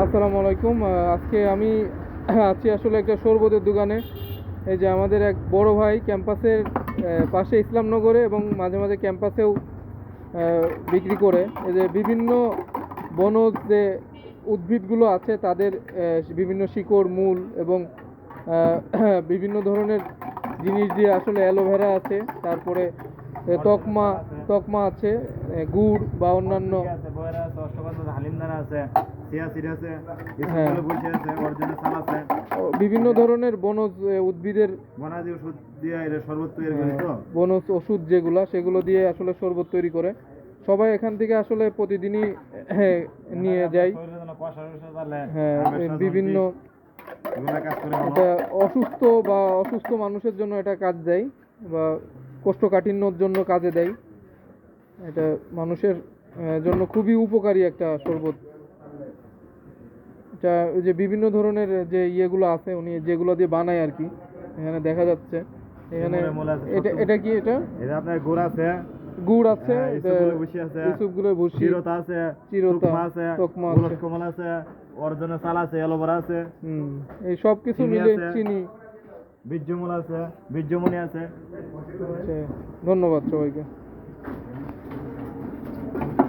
আসসালামু আলাইকুম। আজকে আমি আছি আসলে একটা শরবতের দোকানে। এই যে আমাদের এক বড় ভাই ক্যাম্পাসের পাশে ইসলামনগরে এবং মাঝে মাঝে ক্যাম্পাসেও বিক্রি করে। এই যে বিভিন্ন বনজ যে উদ্ভিদগুলো আছে তাদের বিভিন্ন শিকড়, মূল এবং বিভিন্ন ধরনের জিনিস দিয়ে আসলে অ্যালোভেরা আছে, তারপরে তকমা তকমা আছে, গুড় বা অন্যান্য হ্যাঁ, বিভিন্ন ধরনের বনজ উদ্ভিদের বনাদি ওষুধ দিয়ে এটা শরবত তৈরি করি তো। বনজ ওষুধ যেগুলো সেগুলো দিয়ে আসলে শরবত তৈরি করে। সবাই এখান থেকে আসলে প্রতিদিনই নিয়ে যায়। হ্যাঁ, বিভিন্ন এটা অসুস্থ মানুষের জন্য এটা কাজ দেয় বা কোষ্ঠকাঠিন্যর জন্য কাজে দেয়। এটা মানুষের জন্য খুবই উপকারী একটা শরবত। এটা ওই যে বিভিন্ন ধরনের যে ইয়েগুলো আছে উনি যেগুলো দিয়ে বানায় আর কি, এখানে দেখা যাচ্ছে। এখানে এটা কি এটা আপনার গুড় আছে, গুড় আছে, ইসুপগুলো ভুসি, চিরতা আছে, তকমা আছে, কমল আছে, অর্জনের চাল আছে, অ্যালোভেরা আছে, এই সব কিছু মিলে চিনি, বীর্যমূল আছে, বীর্যমণি আছে। ধন্যবাদ সবাইকে।